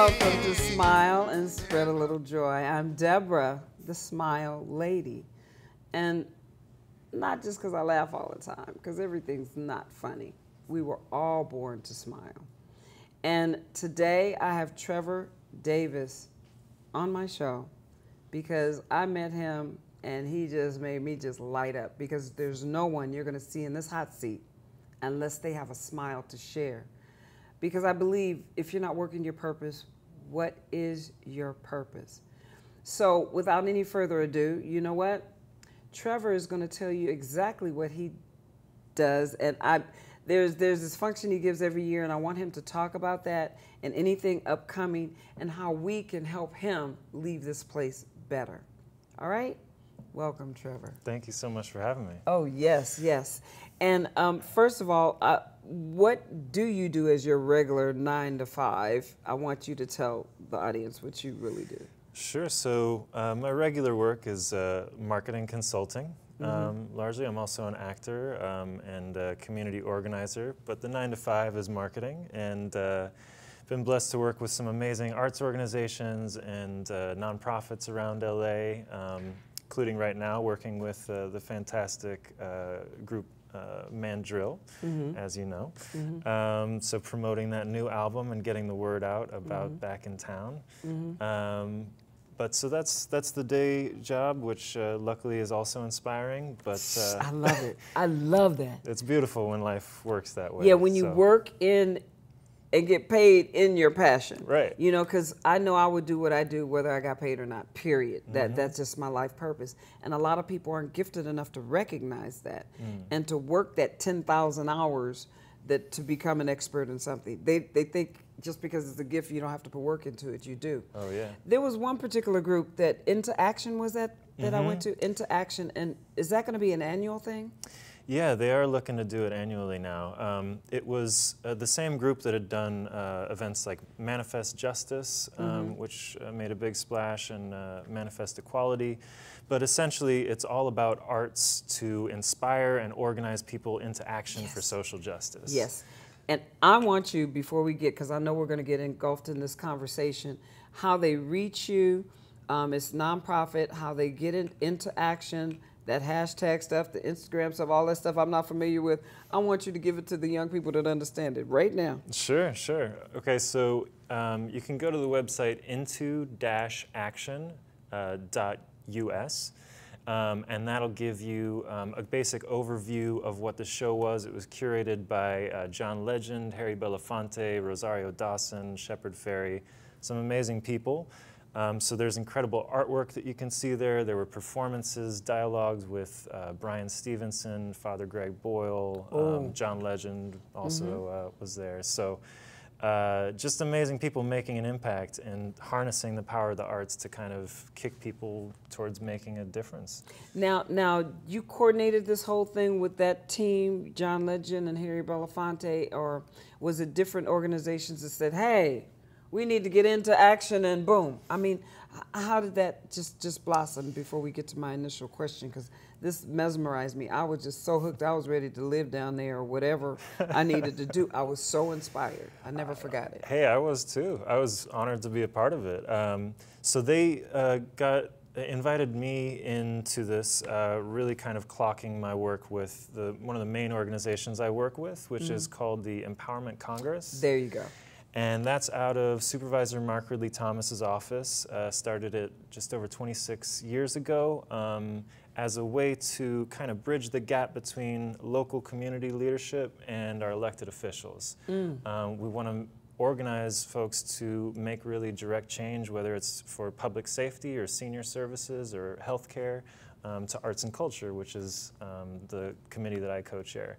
Welcome to Smile and Spread a Little Joy. I'm Deborah, the Smile Lady. And not just because I laugh all the time, because everything's not funny. We were all born to smile. And today I have Trevor Davis on my show because I met him and he just made me just light up, because there's no one you're going to see in this hot seat unless they have a smile to share. Because I believe if you're not working your purpose, what is your purpose? So without any further ado, you know what? Trevor is going to tell you exactly what he does. And there's this function he gives every year, and I want him to talk about that and anything upcoming and how we can help him leave this place better. All right? Welcome, Trevor. Thank you so much for having me. Oh, yes, yes. And first of all, what do you do as your regular 9 to 5? I want you to tell the audience what you really do. Sure. So my regular work is marketing consulting. Largely, I'm also an actor and a community organizer, but the 9 to 5 is marketing. And been blessed to work with some amazing arts organizations and nonprofits around LA, including right now working with the fantastic group Mandrill, as you know. So promoting that new album and getting the word out about Back in Town. But so that's the day job, which luckily is also inspiring. But I love it. I love that. It's beautiful when life works that way. Yeah, when you work in and get paid in your passion. Right. You know, because I know I would do what I do whether I got paid or not, period. That's just my life purpose. And a lot of people aren't gifted enough to recognize that and to work that 10,000 hours to become an expert in something. They think just because it's a gift, you don't have to put work into it. You do. Oh, yeah. There was one particular group that Into Action was that I went to, Into Action. And is that going to be an annual thing? Yeah, they are looking to do it annually now. It was the same group that had done events like Manifest Justice, which made a big splash, and Manifest Equality. But essentially, it's all about arts to inspire and organize people into action for social justice. Yes. And I want you, before we get, because I know we're going to get engulfed in this conversation, how they reach you, it's nonprofit, how they get into action, that hashtag stuff, the Instagram stuff, all that stuff I'm not familiar with. I want you to give it to the young people that understand it right now. Sure, sure. Okay, so you can go to the website into-action.us, and that'll give you a basic overview of what the show was. It was curated by John Legend, Harry Belafonte, Rosario Dawson, Shepard Fairey, some amazing people. So there's incredible artwork that you can see there. There were performances, dialogues with Brian Stevenson, Father Greg Boyle, John Legend also was there. So just amazing people making an impact and harnessing the power of the arts to kind of kick people towards making a difference. Now you coordinated this whole thing with that team, John Legend and Harry Belafonte, or was it different organizations that said, hey, we need to get into action, and boom? I mean, how did that just blossom before we get to my initial question? Because this mesmerized me. I was just so hooked. I was ready to live down there or whatever I needed to do. I was so inspired. I never forgot it. Hey, I was too. I was honored to be a part of it. So they invited me into this, really kind of clocking my work with one of the main organizations I work with, which is called the Empowerment Congress. There you go. And that's out of Supervisor Mark Ridley Thomas's office. Started it just over 26 years ago as a way to kind of bridge the gap between local community leadership and our elected officials. We want to organize folks to make really direct change, whether it's for public safety or senior services or healthcare, to arts and culture, which is the committee that I co-chair.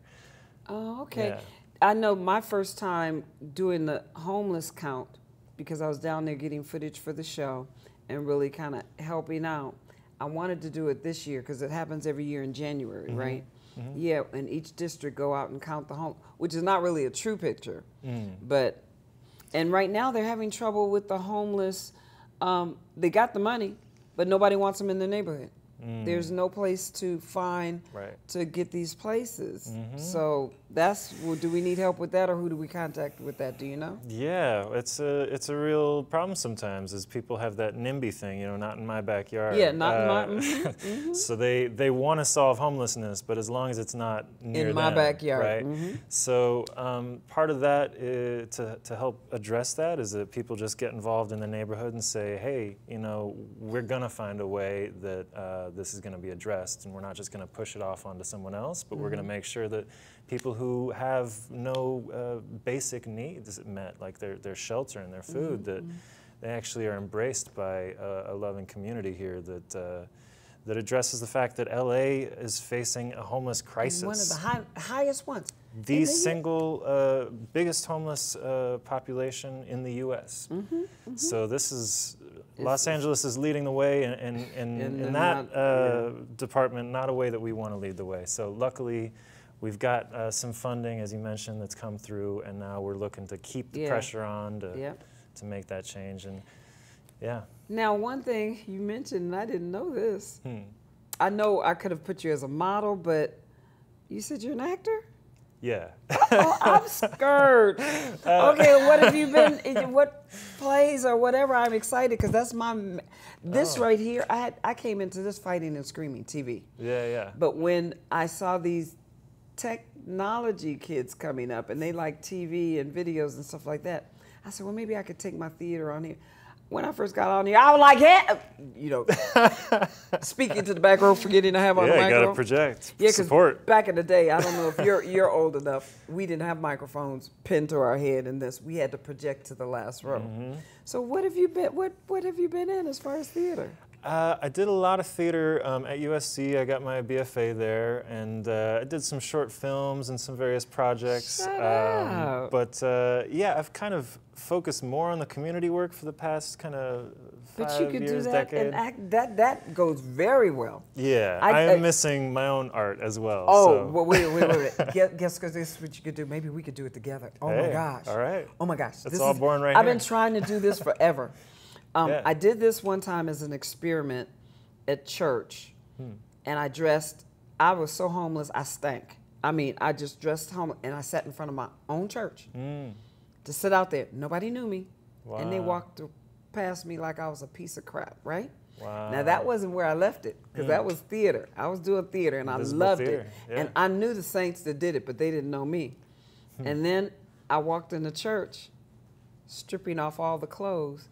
Oh, okay. Yeah. I know my first time doing the homeless count, because I was down there getting footage for the show and really kind of helping out. I wanted to do it this year because it happens every year in January, right? Yeah, and each district go out and count the home, which is not really a true picture. And right now they're having trouble with the homeless. They got the money, but nobody wants them in their neighborhood. There's no place to find Right. to get these places. So that's, well, do we need help with that, or who do we contact with that? Do you know? Yeah, it's a real problem sometimes. Is people have that NIMBY thing, you know, not in my backyard. Yeah, not in my. So they want to solve homelessness, but as long as it's not near In my them, backyard. right? So part of that is to help address that is that people just get involved in the neighborhood and say, hey, you know, we're gonna find a way that this is gonna be addressed, and we're not just gonna push it off onto someone else, but we're gonna make sure that people who have no basic needs met, like their shelter and their food, that they actually are embraced by a loving community here that addresses the fact that LA is facing a homeless crisis. One of the highest ones. The single biggest homeless population in the U.S. So this is, Los Angeles is leading the way in that department, not a way that we want to lead the way. So luckily, we've got some funding, as you mentioned, that's come through, and now we're looking to keep the pressure on to make that change. And yeah. Now, one thing you mentioned, and I didn't know this. I know I could have put you as a model, but you said you're an actor? Yeah. Oh, I'm scared. Okay, what have you been in, what plays or whatever? I'm excited because that's this right here, I came into this fighting and screaming TV. Yeah. But when I saw these technology kids coming up and they like TV and videos and stuff like that, I said, well, maybe I could take my theater on here. When I first got on here, I was like, yeah, you know, speaking to the back row, forgetting to have on the microphone. Yeah, you got to project, yeah, support. Back in the day, I don't know if you're old enough, we didn't have microphones pinned to our head in this. We had to project to the last row. So what have you been in as far as theater? I did a lot of theater at USC. I got my BFA there, and I did some short films and some various projects. Shut up. But yeah, I've kind of focused more on the community work for the past kind of 5 years, But you could do that decade. and act. That goes very well. Yeah, I am missing my own art as well. Oh, so. well, wait. Guess because this is what you could do. Maybe we could do it together. Oh my gosh. All right. Oh my gosh. It's all born right here. I've been trying to do this forever. I did this one time as an experiment at church, and I was so homeless, I stank. I mean, I just dressed homeless, and I sat in front of my own church to sit out there. Nobody knew me, and they walked past me like I was a piece of crap, right? Wow. Now, that wasn't where I left it, because that was theater. I was doing theater, and Invisible I loved theater. it. Yeah. And I knew the saints that did it, but they didn't know me. And then I walked in the church, stripping off all the clothes,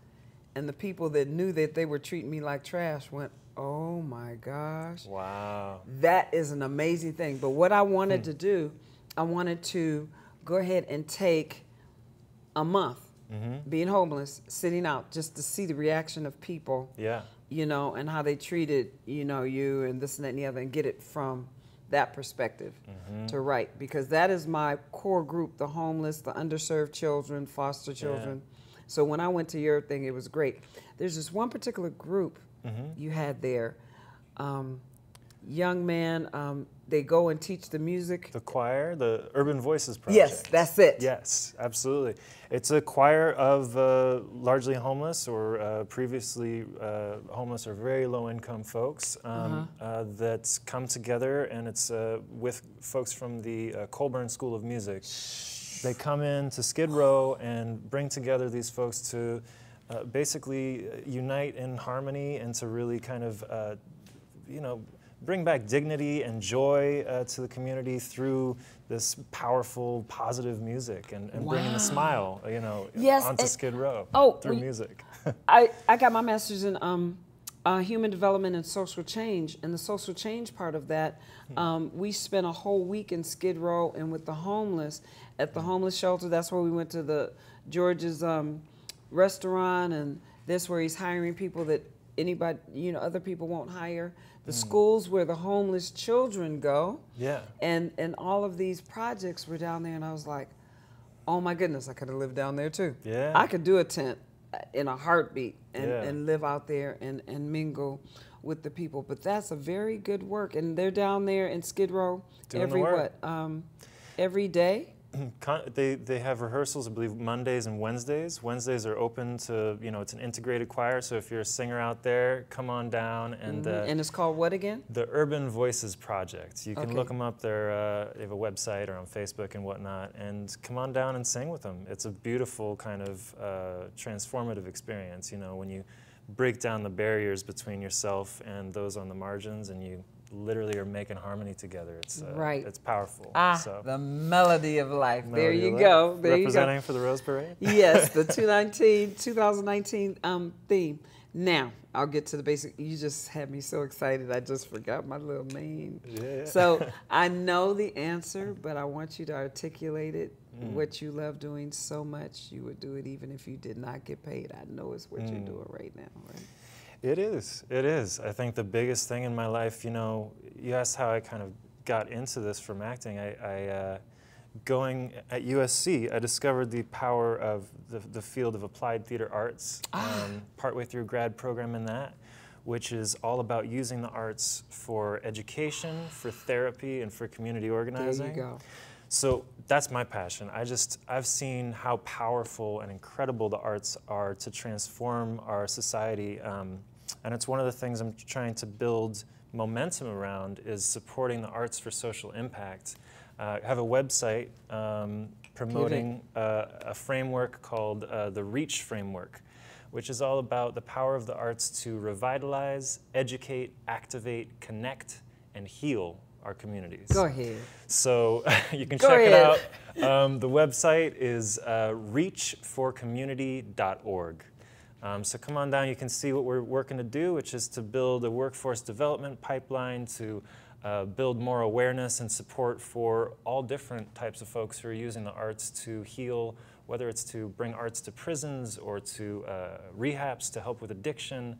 and the people that knew that they were treating me like trash went, oh my gosh. Wow. That is an amazing thing. But what I wanted to do, I wanted to go ahead and take a month being homeless, sitting out, just to see the reaction of people, you know, and how they treated, you know, you and this and that and the other, and get it from that perspective to write. Because that is my core group, the homeless, the underserved children, foster children. So when I went to your thing, it was great. There's this one particular group you had there. Young man, they go and teach the music. The choir, the Urban Voices Project. Yes, that's it. Yes, absolutely. It's a choir of largely homeless or previously homeless or very low-income folks that's come together, and it's with folks from the Colburn School of Music. They come in to Skid Row and bring together these folks to basically unite in harmony and to really kind of, you know, bring back dignity and joy to the community through this powerful, positive music and bringing a smile, you know, onto Skid Row through music. I got my master's in human development and social change, and the social change part of that, we spent a whole week in Skid Row and with the homeless at the homeless shelter. That's where we went to the George's restaurant, and that's where he's hiring people that anybody, you know, other people won't hire. The schools where the homeless children go. Yeah. And all of these projects were down there, and I was like, oh my goodness, I could have lived down there too. Yeah. I could do a tent in a heartbeat and live out there and mingle with the people. But that's a very good work. And they're down there in Skid Row every day? They have rehearsals, I believe, Mondays and Wednesdays. Wednesdays are open to, it's an integrated choir, so if you're a singer out there, come on down. And and it's called what again? The Urban Voices Project. You can Okay. look them up there. They have a website or on Facebook and whatnot, and come on down and sing with them. It's a beautiful kind of transformative experience, when you break down the barriers between yourself and those on the margins, and you literally are making harmony together. It's right. It's powerful. The melody of life. There Melody you of Life. go. There Representing you go. for the Rose Parade? Yes, the 2019 theme. Now, I'll get to the basic. You just had me so excited, I just forgot my little name. Yeah. So I know the answer, but I want you to articulate it. What you love doing so much, you would do it even if you did not get paid. I know it's what you're doing right now, right? It is. It is. I think the biggest thing in my life, you asked how I kind of got into this from acting. Going at USC, I discovered the power of the field of applied theater arts, partway through grad program in that, which is all about using the arts for education, for therapy, and for community organizing. There you go. So that's my passion. I've seen how powerful and incredible the arts are to transform our society, and it's one of the things I'm trying to build momentum around is supporting the arts for social impact. I have a website promoting a framework called the REACH framework, which is all about the power of the arts to revitalize, educate, activate, connect, and heal our communities. Go ahead. So you can Go check ahead. it out. The website is reachforcommunity.org. So come on down, you can see what we're working to do, which is to build a workforce development pipeline to build more awareness and support for all different types of folks who are using the arts to heal, whether it's to bring arts to prisons or to rehabs to help with addiction,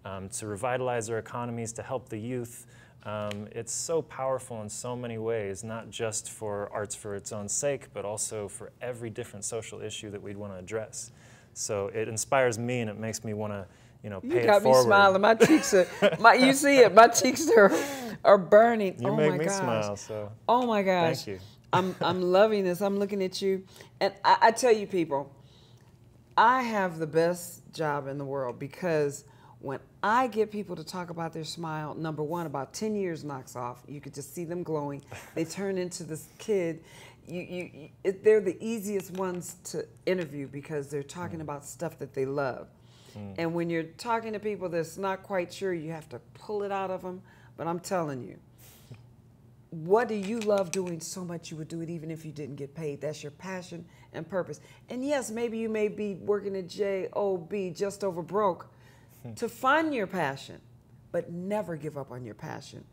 to revitalize our economies, to help the youth. It's so powerful in so many ways, not just for arts for its own sake, but also for every different social issue that we'd want to address. So it inspires me, and it makes me want to, pay it forward. You got me smiling. My cheeks are, you see it, my cheeks are burning. You make me smile, so oh my gosh. thank you. I'm loving this. I'm looking at you. And I tell you people, I have the best job in the world because when I get people to talk about their smile, number one, about 10 years knocks off. You could just see them glowing. They turn into this kid. They're the easiest ones to interview because they're talking about stuff that they love. And when you're talking to people that's not quite sure, you have to pull it out of them. But I'm telling you, what do you love doing so much you would do it even if you didn't get paid? That's your passion and purpose. And yes, maybe you may be working at JOB just over broke to find your passion, but never give up on your passion.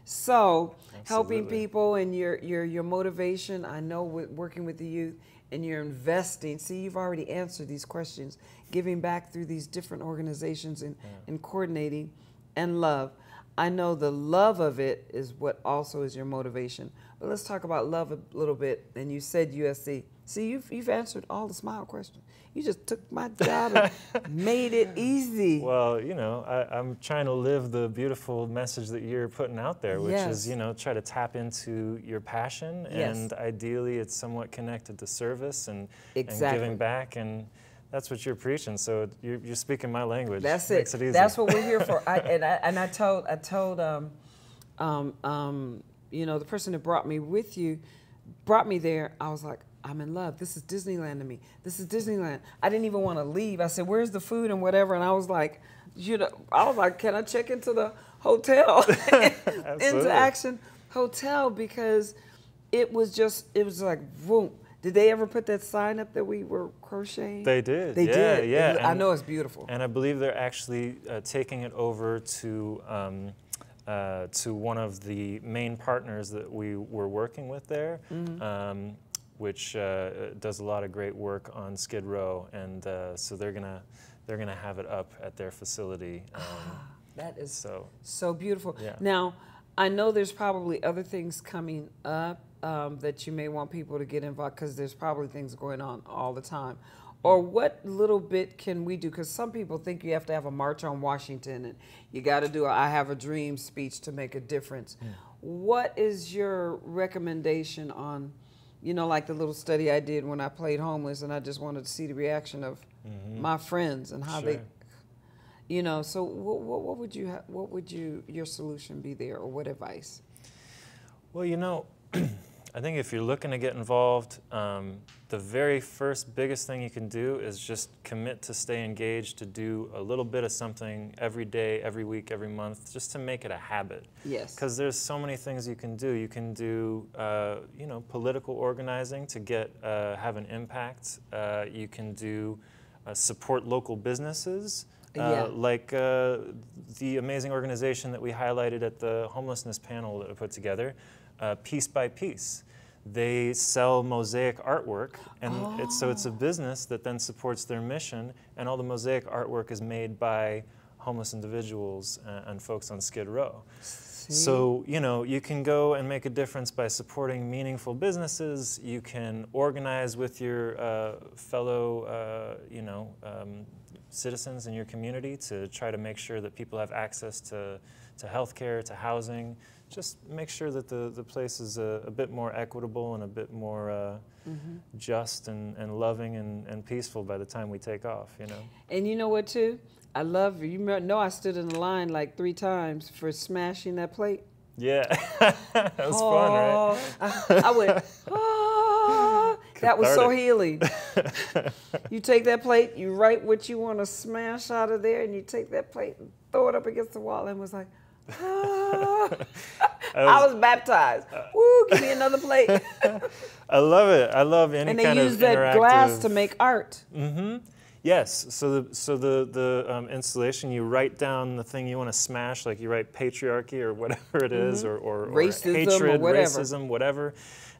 So helping Absolutely. people and your motivation, I know with working with the youth and you're investing. See, you've already answered these questions, giving back through these different organizations and coordinating and love. I know the love of it is what also is your motivation. But let's talk about love a little bit. And you said USC. See, you've answered all the smile questions. You just took my job and made it easy. Well, I'm trying to live the beautiful message that you're putting out there, which Yes. is, try to tap into your passion, Yes. and ideally it's somewhat connected to service and Exactly. giving back, and that's what you're preaching. So you're speaking my language. That's Makes it. easy. That's what we're here for. I told the person that brought me there. I was like, I'm in love. This is Disneyland to me. This is Disneyland. I didn't even want to leave. I said, where's the food and whatever? And I was like, can I check into the hotel? Into Action Hotel, because it was like, boom. Did they ever put that sign up that we were crocheting? They did. They did. Yeah. I know it's beautiful. And I believe they're actually taking it over to one of the main partners that we were working with there, which does a lot of great work on Skid Row, and so they're gonna have it up at their facility. That is so beautiful. Yeah. Now, I know there's probably other things coming up that you may want people to get involved, because there's probably things going on all the time. Or what little bit can we do? Because some people think you have to have a march on Washington and you got to do a I Have a Dream speech to make a difference. What is your recommendation on you know, like the little study I did when I played homeless, and I just wanted to see the reaction of my friends and how they, you know. So what would you what would your solution be there, or what advice? Well, you know, I think if you're looking to get involved, the very first biggest thing you can do is just commit to stay engaged, to do a little bit of something every day, every week, every month, just to make it a habit. Yes. Because there's so many things you can do. You can do, you know, political organizing to get have an impact. You can do support local businesses. Like the amazing organization that we highlighted at the homelessness panel that we put together, Piece by Piece. They sell mosaic artwork, and so it's a business that then supports their mission, and all the mosaic artwork is made by homeless individuals and folks on Skid Row. So, you know, you can go and make a difference by supporting meaningful businesses. You can organize with your fellow, you know, citizens in your community to try to make sure that people have access to healthcare, to housing. Just make sure that the place is a bit more equitable and a bit more just and loving and peaceful by the time we take off, you know. And you know what, too? I love, you know, I stood in the line like 3 times for smashing that plate. Yeah, that was fun, right? I went, oh, that was so healing. You take that plate, you write what you want to smash out of there, and you take that plate and throw it up against the wall, and was like, ah. I was baptized. Woo, give me another plate. I love it. I love any kind of interactive. And they use that glass to make art. Yes. So the installation, you write down the thing you want to smash, like you write patriarchy or whatever it is, or racism, hatred, or whatever. racism, whatever,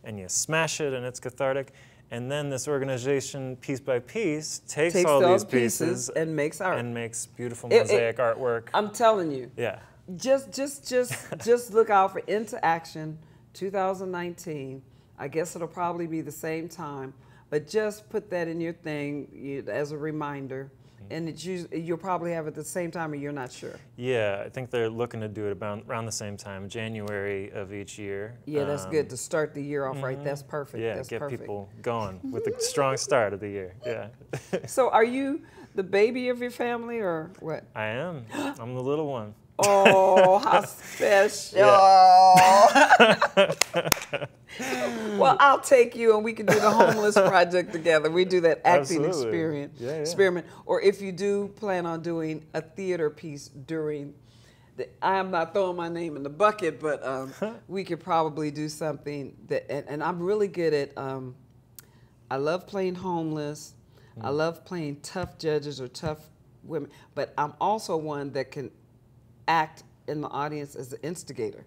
and you smash it, and it's cathartic. And then this organization, piece by piece, takes all these pieces and makes art and makes beautiful mosaic artwork. I'm telling you. Yeah. Just look out for Into Action 2019. I guess it'll probably be the same time, but just put that in your thing as a reminder, and you'll probably have it at the same time, or you're not sure. Yeah, I think they're looking to do it around the same time, January of each year. Yeah, that's good to start the year off right. That's perfect. Yeah, that's get perfect. people going with a strong start of the year. Yeah. So, are you the baby of your family, or what? I am. I'm the little one. Oh, how special. Well, I'll take you and we can do the homeless project together. We do that acting experiment. Or if you do plan on doing a theater piece during I am not throwing my name in the bucket, but we could probably do something that, and I'm really good at, I love playing homeless. I love playing tough judges or tough women, but I'm also one that can act in the audience as the instigator.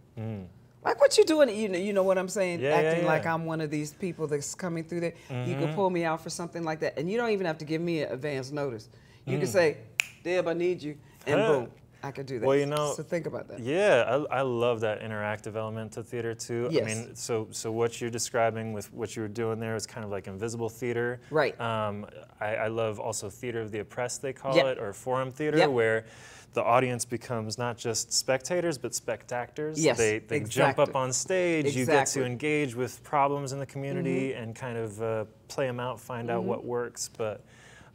Like what you're doing, you know what I'm saying? Acting like I'm one of these people that's coming through there. You can pull me out for something like that. And you don't even have to give me advance notice. You can say, Deb, I need you. And boom, I could do that. Well, you know, so think about that. Yeah, I love that interactive element to theater too. Yes. I mean, so what you're describing with what you were doing there is kind of like invisible theater. Right. I love also theater of the oppressed, they call it, or forum theater, where the audience becomes not just spectators, but spectactors. Yes, they jump up on stage. You get to engage with problems in the community and kind of play them out, find out what works. But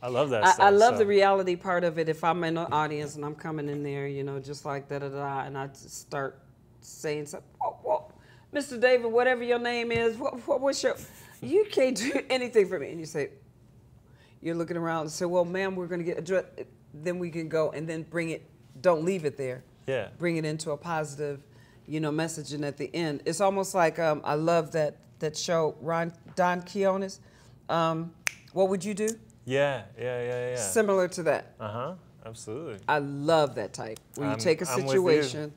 I love that stuff. I love the reality part of it. If I'm in the audience and I'm coming in there, you know, just like da-da-da, and I just start saying something, whoa, Mr. David, whatever your name is, what's your, you can't do anything for me. And you say, you're looking around and say, well, ma'am, we're going to get addressed. Then we can go and then bring it, don't leave it there. Yeah. Bring it into a positive, you know, message. And at the end, it's almost like, I love that show, Don Quixote. What would you do? Yeah. Similar to that. Absolutely. I love that type, where you take a situation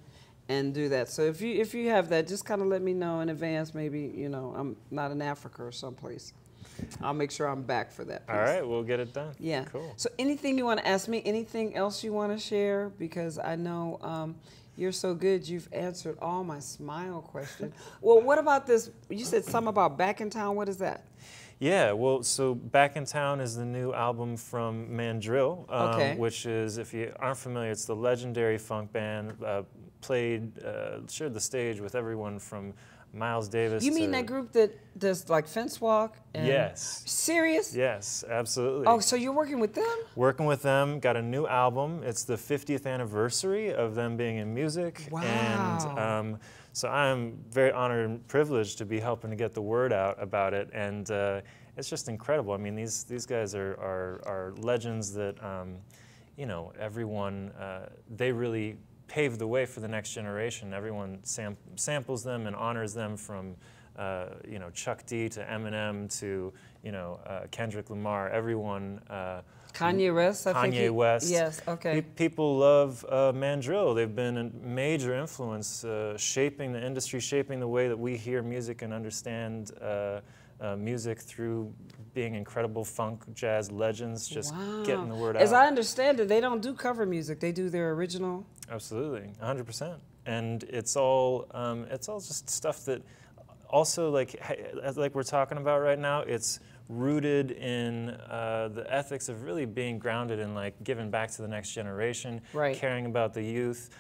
and do that. So if you have that, just kind of let me know in advance. Maybe, you know, I'm not in Africa or someplace. I'll make sure I'm back for that piece. All right, we'll get it done. Yeah. Cool. So anything you want to ask me, anything else you want to share? Because I know you're so good. You've answered all my smile questions. Well, what about this? You said something about Back in Town. What is that? Yeah, well, so Back in Town is the new album from Mandrill, which is, if you aren't familiar, it's the legendary funk band, shared the stage with everyone from Miles Davis. You mean to, that group that does like fence walk? And Yes. Serious? Yes, absolutely. Oh, so you're working with them? Working with them, got a new album. It's the 50th anniversary of them being in music. Wow. And so I'm very honored and privileged to be helping to get the word out about it. And it's just incredible. I mean, these guys are legends that, you know, everyone, they really paved the way for the next generation. Everyone samples them and honors them, from you know, Chuck D to Eminem to, you know, Kendrick Lamar. Everyone. Kanye West, I think. Kanye West. Yes, okay. People love Mandrill. They've been a major influence, shaping the industry, shaping the way that we hear music and understand music, through being incredible funk jazz legends, just getting the word out. As I understand it, they don't do cover music. They do their original. Absolutely, 100%. And it's all just stuff that also, like we're talking about right now, it's rooted in the ethics of really being grounded in like giving back to the next generation, Right. caring about the youth,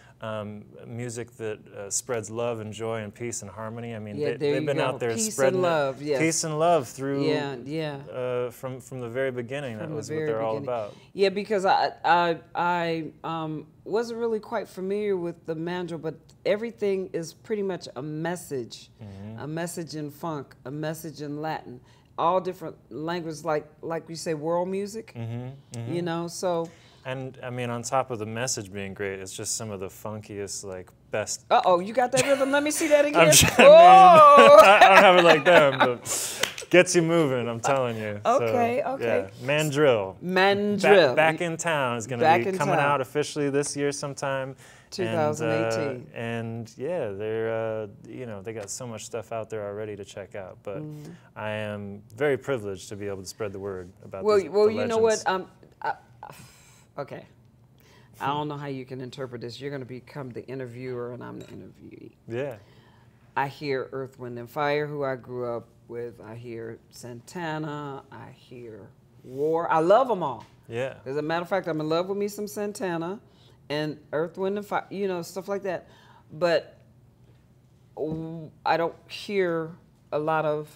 music that spreads love and joy and peace and harmony. I mean, Yeah, they've been out there peace spreading and love, it, yes. peace and love through from the very beginning. That From the was what very they're all beginning. about. Yeah, because I wasn't really quite familiar with the mandrel, but everything is pretty much a message, a message in funk, a message in Latin, all different languages, like we say, world music. You know, so. And I mean, on top of the message being great, it's just some of the funkiest, like, best. Uh-oh, you got that rhythm? Let me see that again. I don't have it like that, but gets you moving, I'm telling you. Okay, So, okay. Yeah. Mandrill. Mandrill. Back in Town is going to be coming out officially this year sometime. 2018. And yeah, they're, you know, they got so much stuff out there already to check out. But I am very privileged to be able to spread the word about Well, the you know what? legends. Okay. I don't know how you can interpret this. You're going to become the interviewer, and I'm the interviewee. Yeah. I hear Earth, Wind, and Fire, who I grew up with. I hear Santana. I hear War. I love them all. Yeah. As a matter of fact, I'm in love with me some Santana and Earth, Wind, and Fire, you know, stuff like that. But I don't hear a lot of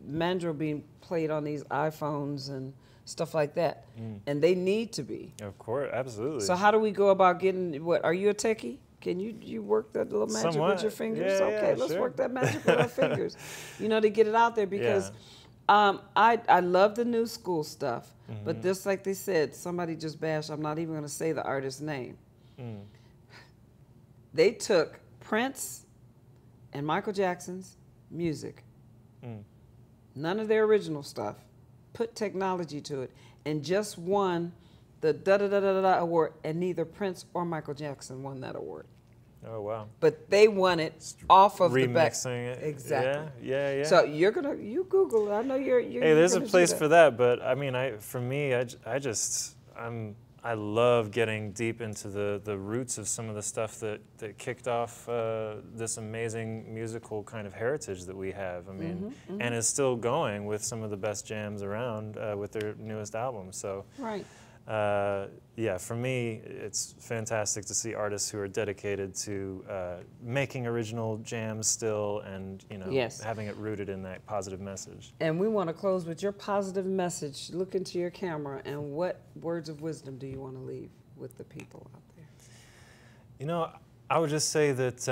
mandrel being played on these iPhones and stuff like that. And they need to be. Of course, absolutely. So how do we go about getting, what, are you a techie? Can you work that little magic Somewhat. with your fingers? Yeah, Okay, yeah, let's sure. work that magic with our fingers, you know, to get it out there, because I love the new school stuff, but just like they said, somebody just bashed, I'm not even going to say the artist's name. They took Prince and Michael Jackson's music, none of their original stuff, put technology to it, and just won the da-da-da-da-da award, and neither Prince or Michael Jackson won that award. Oh, wow. But they won it off of the back. Remixing it. Exactly. Yeah. So you Google it. I know you're Hey, there's a gonna do place that. for that, but I mean, for me, I love getting deep into the roots of some of the stuff that kicked off this amazing musical kind of heritage that we have. I mean, and is still going with some of the best jams around with their newest album. So, Right. yeah, for me, it's fantastic to see artists who are dedicated to making original jams still, and Yes. having it rooted in that positive message. And we want to close with your positive message. Look into your camera, and what words of wisdom do you want to leave with the people out there? You know, I would just say that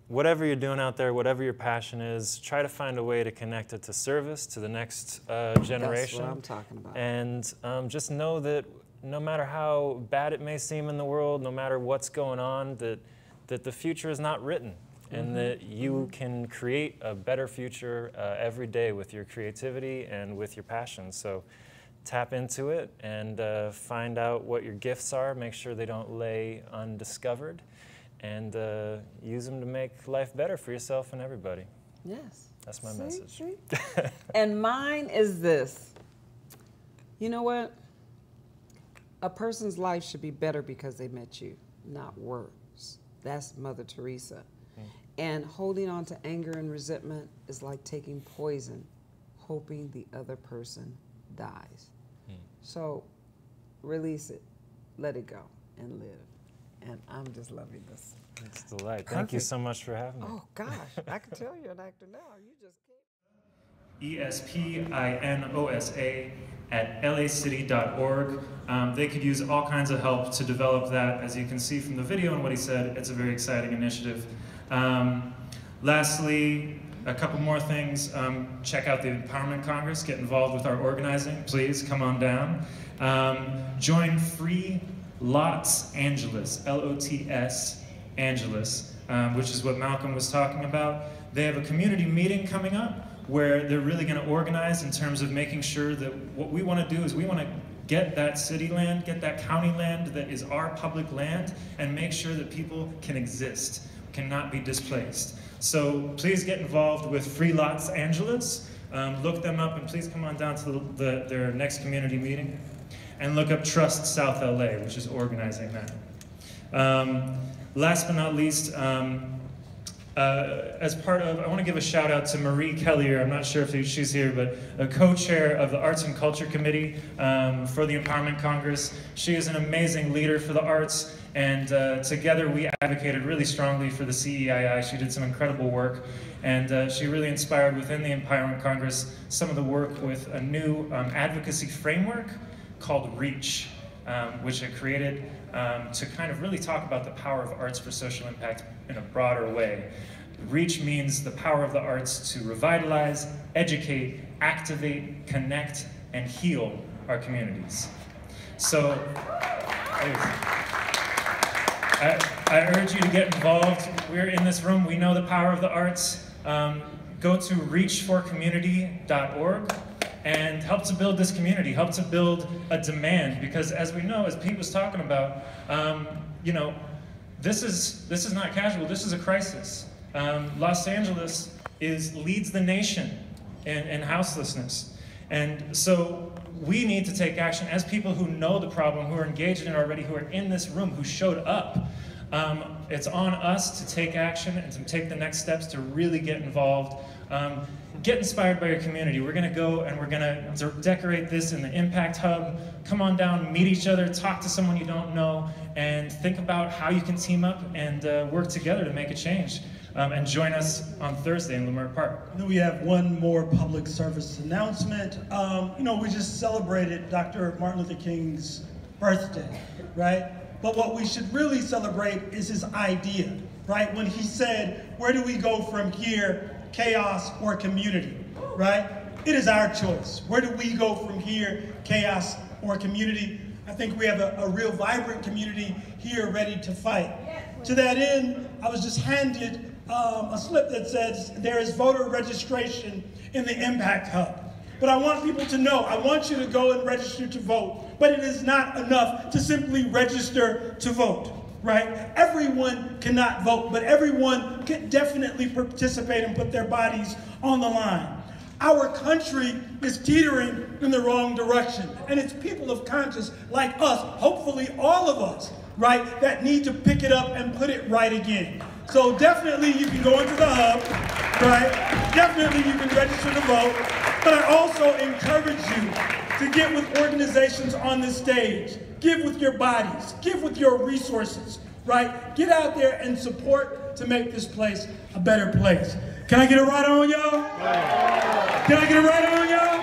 whatever you're doing out there, whatever your passion is, try to find a way to connect it to service, to the next generation. That's what I'm talking about. And just know that no matter how bad it may seem in the world, no matter what's going on, that the future is not written, and that you can create a better future every day with your creativity and with your passion. So tap into it and find out what your gifts are. Make sure they don't lay undiscovered, and use them to make life better for yourself and everybody. Yes. That's my See, message. see? And mine is this. You know what? A person's life should be better because they met you, not worse. That's Mother Teresa. And holding on to anger and resentment is like taking poison, hoping the other person dies. So release it, let it go, and live. And I'm just loving this. It's a delight. Thank you so much for having me. Oh gosh, I can tell you're an actor now. You just can't. ESPINOSA@lacity.org. They could use all kinds of help to develop that. As you can see from the video and what he said, it's a very exciting initiative. Lastly, a couple more things. Check out the Empowerment Congress. Get involved with our organizing. Please come on down. Join Free Lots Angeles, L-O-T-S Angeles, which is what Malcolm was talking about. They have a community meeting coming up where they're really going to organize in terms of making sure that what we want to do is we want to get that city land, get that county land that is our public land, and make sure that people can exist, cannot be displaced. So please get involved with Free Lots Angeles. Look them up, and please come on down to their next community meeting. And look up Trust South LA, which is organizing that. Last but not least, as part of, I want to give a shout out to Marie Kellier. I'm not sure if she's here, but a co-chair of the Arts and Culture Committee for the Empowerment Congress. She is an amazing leader for the arts, and together we advocated really strongly for the CEII. She did some incredible work, and she really inspired within the Empowerment Congress some of the work with a new advocacy framework called REACH, which it created to kind of really talk about the power of arts for social impact in a broader way. REACH means the power of the arts to revitalize, educate, activate, connect, and heal our communities. So, I urge you to get involved. We're in this room, we know the power of the arts. Go to reachforcommunity.org and help to build this community, help to build a demand, because as we know, as Pete was talking about, you know, this is not casual, this is a crisis. Los Angeles leads the nation in houselessness. And so we need to take action as people who know the problem, who are engaged in it already, who are in this room, who showed up. It's on us to take action and to take the next steps to really get involved. Get inspired by your community. We're going to go and we're going to decorate this in the Impact Hub. Come on down, meet each other, talk to someone you don't know, and think about how you can team up and work together to make a change. And join us on Thursday in Leimert Park. And then we have one more public service announcement. You know, we just celebrated Dr. Martin Luther King's birthday, right? But what we should really celebrate is his idea, right? When he said, where do we go from here, chaos or community, right? It is our choice. Where do we go from here, chaos or community? I think we have a real vibrant community here ready to fight. To that end, I was just handed a slip that says there is voter registration in the Impact Hub. But I want people to know, I want you to go and register to vote, but it is not enough to simply register to vote, right? Everyone cannot vote, but everyone can definitely participate and put their bodies on the line. Our country is teetering in the wrong direction, and it's people of conscience like us, hopefully all of us, right, that need to pick it up and put it right again. So definitely you can go into the hub, right? Definitely you can register to vote, but I also encourage you to get with organizations on this stage. Give with your bodies, give with your resources, right? Get out there and support to make this place a better place. Can I get a ride on, y'all? Can I get a ride on, y'all?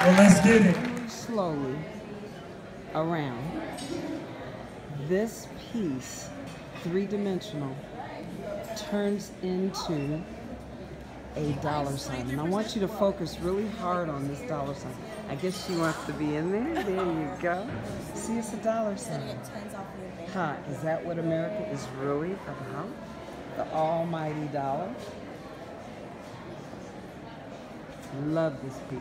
Well, let's get it. Slowly around. This piece, three-dimensional, turns into a dollar sign. And I want you to focus really hard on this dollar sign. I guess she wants to be in there. There you go. See, it's a dollar sign. Huh, is that what America is really about? The almighty dollar? Love this piece.